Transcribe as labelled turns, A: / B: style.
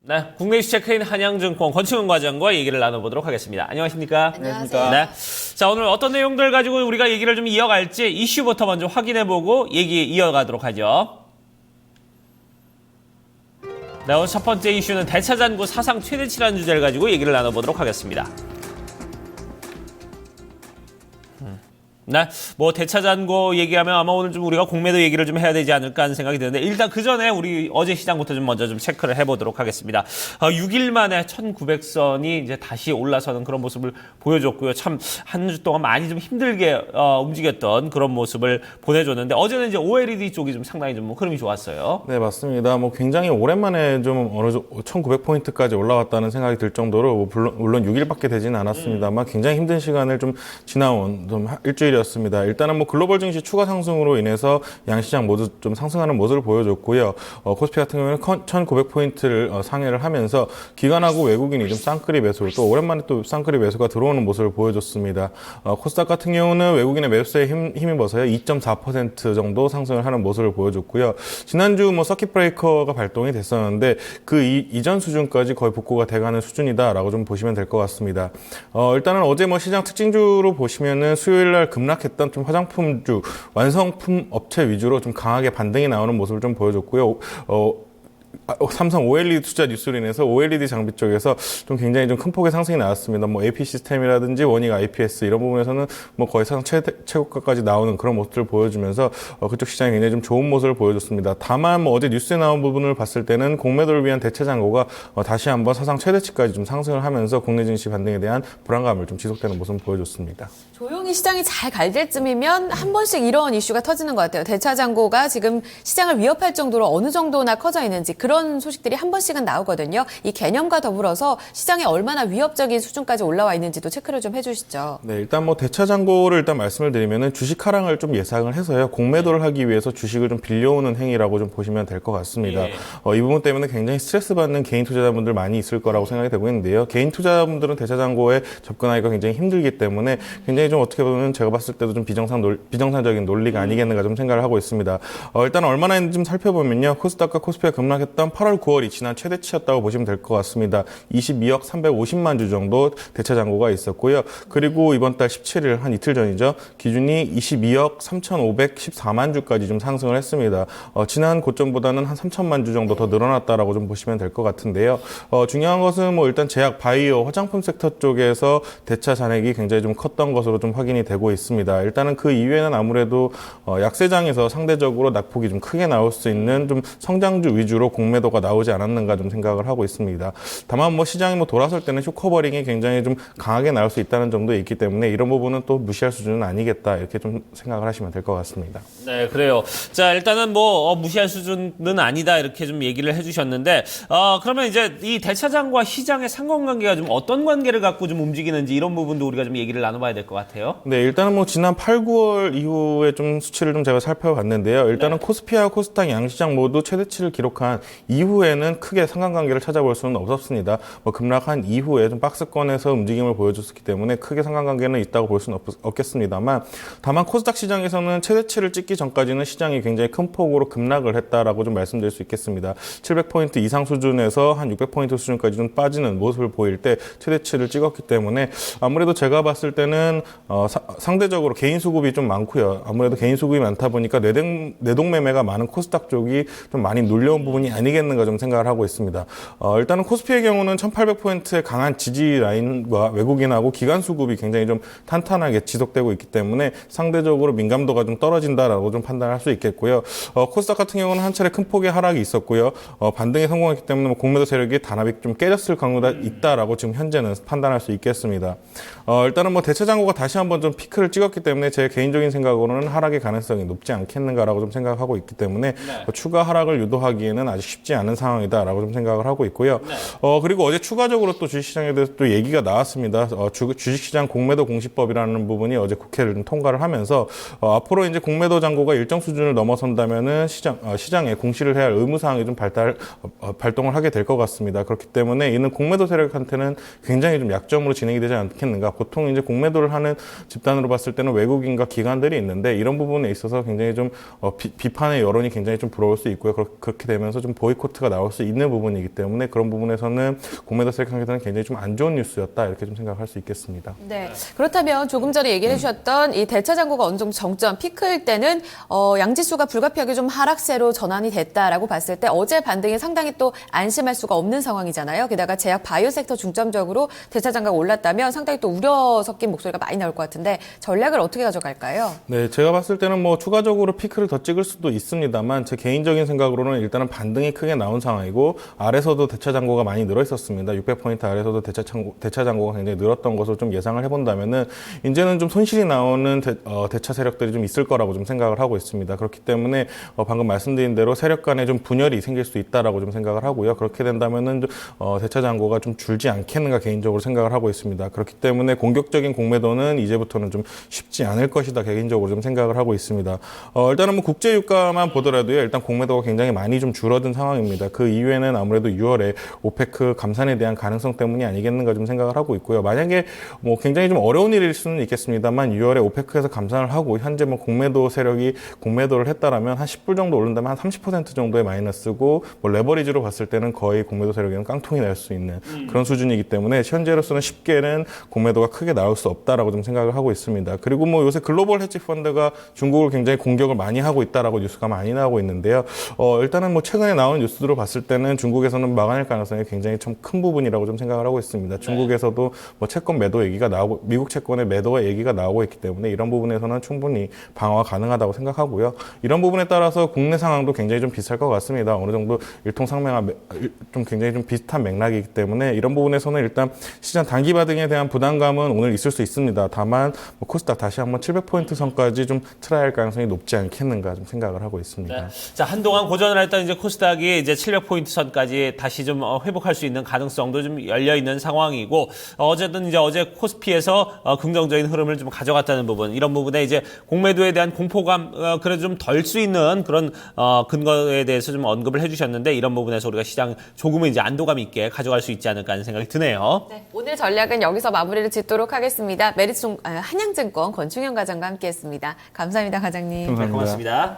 A: 네, 국내 이슈 체크인 한양증권 권충은 과장과 얘기를 나눠보도록 하겠습니다. 안녕하십니까?
B: 안녕하세요.
A: 네. 자, 오늘 어떤 내용들 가지고 우리가 얘기를 좀 이어갈지 이슈부터 먼저 확인해보고 얘기 이어가도록 하죠. 네, 오늘 첫 번째 이슈는 대차잔고 사상 최대치라는 주제를 가지고 얘기를 나눠보도록 하겠습니다. 네, 뭐 대차잔고 얘기하면 아마 오늘 좀 우리가 공매도 얘기를 좀 해야 되지 않을까 하는 생각이 드는데 일단 그 전에 우리 어제 시장부터 좀 먼저 좀 체크를 해보도록 하겠습니다. 6일 만에 1900선이 이제 다시 올라서는 그런 모습을 보여줬고요. 참 한 주 동안 많이 좀 힘들게 움직였던 그런 모습을 보내줬는데 어제는 이제 OLED 쪽이 좀 상당히 좀 흐름이 좋았어요.
C: 네, 맞습니다. 뭐 굉장히 오랜만에 좀 어느 정도 1900포인트까지 올라왔다는 생각이 들 정도로 뭐 물론 6일밖에 되지는 않았습니다만 굉장히 힘든 시간을 좀 지나온 좀 일주일이었습니다. 일단은 뭐 글로벌 증시 추가 상승으로 인해서 양시장 모두 좀 상승하는 모습을 보여줬고요. 코스피 같은 경우는 1900포인트를 상회를 하면서 기관하고 외국인이 좀 쌍끌이 매수, 또 오랜만에 또 쌍끌이 매수가 들어오는 모습을 보여줬습니다. 코스닥 같은 경우는 외국인의 매수세에 힘입어서요 2.4% 정도 상승을 하는 모습을 보여줬고요. 지난주 뭐 서킷 브레이커가 발동이 됐었는데 그 이전 수준까지 거의 복구가 돼가는 수준이다라고 좀 보시면 될 것 같습니다. 일단은 어제 뭐 시장 특징주로 보시면은 수요일날 급락했던 좀 화장품주, 완성품 업체 위주로 좀 강하게 반등이 나오는 모습을 좀 보여줬고요. 삼성 OLED 투자 뉴스로 인해서 OLED 장비 쪽에서 좀 굉장히 좀 큰 폭의 상승이 나왔습니다. 뭐 AP 시스템이라든지 원익 IPS 이런 부분에서는 뭐 거의 사상 최고가까지 나오는 그런 모습을 보여주면서 그쪽 시장이 굉장히 좀 좋은 모습을 보여줬습니다. 다만 뭐 어제 뉴스에 나온 부분을 봤을 때는 공매도를 위한 대체 잔고가 다시 한번 사상 최대치까지 좀 상승을 하면서 국내 증시 반등에 대한 불안감을 좀 지속되는 모습을 보여줬습니다.
B: 조용히 시장이 잘 갈 때쯤이면 한 번씩 이런 이슈가 터지는 것 같아요. 대차잔고가 지금 시장을 위협할 정도로 어느 정도나 커져 있는지 그런 소식들이 한 번씩은 나오거든요. 이 개념과 더불어서 시장에 얼마나 위협적인 수준까지 올라와 있는지도 체크를 좀 해주시죠.
C: 네, 일단 뭐 대차잔고를 일단 말씀을 드리면은 주식 하락을 좀 예상을 해서요. 공매도를 하기 위해서 주식을 좀 빌려오는 행위라고 좀 보시면 될 것 같습니다.
A: 예.
C: 이 부분 때문에 굉장히 스트레스 받는 개인 투자자분들 많이 있을 거라고 생각이 되고 있는데요. 개인 투자자분들은 대차잔고에 접근하기가 굉장히 힘들기 때문에 굉장히 좀 어떻게 보면 제가 봤을 때도 좀 비정상적인 논리가 아니겠는가 좀 생각을 하고 있습니다. 일단 얼마나 했는지 좀 살펴보면요. 코스닥과 코스피가 급락했던 8월, 9월이 지난 최대치였다고 보시면 될 것 같습니다. 22억 350만 주 정도 대차잔고가 있었고요. 그리고 이번 달 17일 한 이틀 전이죠. 기준이 22억 3,514만 주까지 좀 상승을 했습니다. 지난 고점보다는 한 3천만 주 정도 더 늘어났다라고 좀 보시면 될 것 같은데요. 중요한 것은 뭐 일단 제약, 바이오, 화장품 섹터 쪽에서 대차 잔액이 굉장히 좀 컸던 것으로 좀 확인이 되고 있습니다. 일단은 그 이외에는 아무래도 약세장에서 상대적으로 낙폭이 좀 크게 나올 수 있는 좀 성장주 위주로 공매도가 나오지 않았는가 좀 생각을 하고 있습니다. 다만 뭐 시장이 뭐 돌아설 때는 쇼커버링이 굉장히 좀 강하게 나올 수 있다는 점도 있기 때문에 이런 부분은 또 무시할 수준은 아니겠다 이렇게 좀 생각을 하시면 될 것 같습니다.
A: 네, 그래요. 자, 일단은 뭐 무시할 수준은 아니다 이렇게 좀 얘기를 해주셨는데 그러면 이제 이 대차장과 시장의 상관관계가 좀 어떤 관계를 갖고 좀 움직이는지 이런 부분도 우리가 좀 얘기를 나눠봐야 될 것 같아요.
C: 네, 일단은 뭐 지난 8, 9월 이후에 좀 수치를 좀 제가 살펴봤는데요. 일단은 코스피와 코스닥 양시장 모두 최대치를 기록한 이후에는 크게 상관관계를 찾아볼 수는 없었습니다. 뭐 급락한 이후에 좀 박스권에서 움직임을 보여줬기 때문에 크게 상관관계는 있다고 볼 수는 없겠습니다만 다만 코스닥 시장에서는 최대치를 찍기 전까지는 시장이 굉장히 큰 폭으로 급락을 했다라고 좀 말씀드릴 수 있겠습니다. 700포인트 이상 수준에서 한 600포인트 수준까지 좀 빠지는 모습을 보일 때 최대치를 찍었기 때문에 아무래도 제가 봤을 때는 상대적으로 개인 수급이 좀 많고요. 아무래도 개인 수급이 많다 보니까 내동 매매가 많은 코스닥 쪽이 좀 많이 눌려온 부분이 아니겠는가 좀 생각을 하고 있습니다. 일단은 코스피의 경우는 1800포인트의 강한 지지 라인과 외국인하고 기관 수급이 굉장히 좀 탄탄하게 지속되고 있기 때문에 상대적으로 민감도가 좀 떨어진다라고 좀 판단할 수 있겠고요. 코스닥 같은 경우는 한 차례 큰 폭의 하락이 있었고요. 반등에 성공했기 때문에 공매도 세력이 단합이 좀 깨졌을 가능성이 있다라고 지금 현재는 판단할 수 있겠습니다. 일단은 뭐 대차잔고가 다시 한번 좀 피크를 찍었기 때문에 제 개인적인 생각으로는 하락의 가능성이 높지 않겠는가라고 좀 생각하고 있기 때문에 추가 하락을 유도하기에는 아직 쉽지 않은 상황이다라고 좀 생각을 하고 있고요. 그리고 어제 추가적으로 또 주식시장에 대해서 또 얘기가 나왔습니다. 주식시장 공매도 공시법이라는 부분이 어제 국회를 좀 통과를 하면서 앞으로 이제 공매도 잔고가 일정 수준을 넘어선다면은 시장에 공시를 해야 할 의무사항이 좀 발동을 하게 될 것 같습니다. 그렇기 때문에 이는 공매도 세력한테는 굉장히 좀 약점으로 진행이 되지 않겠는가. 보통 이제 공매도를 하는 집단으로 봤을 때는 외국인과 기관들이 있는데 이런 부분에 있어서 굉장히 좀 비판의 여론이 굉장히 좀 불어올 수 있고요. 그렇게 되면서 좀 보이콧가 나올 수 있는 부분이기 때문에 그런 부분에서는 공매도 세력 관계자는 굉장히 좀 안 좋은 뉴스였다 이렇게 좀 생각할 수 있겠습니다.
B: 네. 그렇다면 조금 전에 얘기해 주셨던 이 대차 잔고가 어느 정도 정점 피크일 때는 양지수가 불가피하게 좀 하락세로 전환이 됐다라고 봤을 때 어제 반등이 상당히 또 안심할 수가 없는 상황이잖아요. 게다가 제약 바이오 섹터 중점적으로 대차 잔고가 올랐다면 상당히 또 우려 섞인 목소리가 많이 나올 것 같은데 전략을 어떻게 가져갈까요?
C: 네, 제가 봤을 때는 뭐 추가적으로 피크를 더 찍을 수도 있습니다만 제 개인적인 생각으로는 일단은 반등이 크게 나온 상황이고 아래서도 대차 잔고가 많이 늘어 있었습니다. 600포인트 아래서도 대차 잔고가 굉장히 늘었던 것을 좀 예상을 해본다면은 이제는 좀 손실이 나오는 대차 세력들이 좀 있을 거라고 좀 생각을 하고 있습니다. 그렇기 때문에 방금 말씀드린 대로 세력 간에 좀 분열이 생길 수 있다라고 좀 생각을 하고요. 그렇게 된다면은 대차 잔고가 좀 줄지 않겠는가 개인적으로 생각을 하고 있습니다. 그렇기 때문에 공격적인 공매도는 이제부터는 좀 쉽지 않을 것이다 개인적으로 좀 생각을 하고 있습니다. 일단은 뭐 국제 유가만 보더라도요. 일단 공매도가 굉장히 많이 좀 줄어든 상황입니다. 그 이유에는 아무래도 6월에 오페크 감산에 대한 가능성 때문이 아니겠는가 좀 생각을 하고 있고요. 만약에 뭐 굉장히 좀 어려운 일일 수는 있겠습니다만 6월에 오페크에서 감산을 하고 현재 뭐 공매도 세력이 공매도를 했다라면 한 10불 정도 오른다면 한 30% 정도의 마이너스고 뭐 레버리지로 봤을 때는 거의 공매도 세력에는 깡통이 날 수 있는 그런 수준이기 때문에 현재로서는 쉽게는 공매도가 크게 나올 수 없다라고 좀 생각을 하고 있습니다. 그리고 뭐 요새 글로벌 헤지 펀드가 중국을 굉장히 공격을 많이 하고 있다라고 뉴스가 많이 나오고 있는데요. 일단은 뭐 최근에 나온 뉴스들로 봤을 때는 중국에서는 막아낼 가능성이 굉장히 좀 큰 부분이라고 좀 생각을 하고 있습니다. 중국에서도 뭐 채권 매도 얘기가 나오고 미국 채권의 매도가 얘기가 나오고 있기 때문에 이런 부분에서는 충분히 방어가 가능하다고 생각하고요. 이런 부분에 따라서 국내 상황도 굉장히 좀 비슷할 것 같습니다. 어느 정도 일통상명하 좀 굉장히 좀 비슷한 맥락이기 때문에 이런 부분에서는 일단 시장 단기 반등에 대한 부담감은 오늘 있을 수 있습니다. 다만 뭐 코스닥 다시 한번 700포인트 선까지 좀 트라이할 가능성이 높지 않겠는가 좀 생각을 하고 있습니다.
A: 네. 자, 한동안 고전을 했던 이제 코스닥이 이제 700포인트 선까지 다시 좀 회복할 수 있는 가능성도 좀 열려 있는 상황이고, 어제 코스피에서 긍정적인 흐름을 좀 가져갔다는 부분, 이런 부분에 이제 공매도에 대한 공포감, 그래도 좀 덜 수 있는 그런, 근거에 대해서 좀 언급을 해주셨는데, 이런 부분에서 우리가 시장 조금은 이제 안도감 있게 가져갈 수 있지 않을까 하는 생각이 드네요.
B: 네, 오늘 전략은 여기서 마무리를 짓도록 하겠습니다. 한양증권 권충현 과장과 함께했습니다. 감사합니다, 과장님.
C: 감사합니다.
A: 네, 고맙습니다.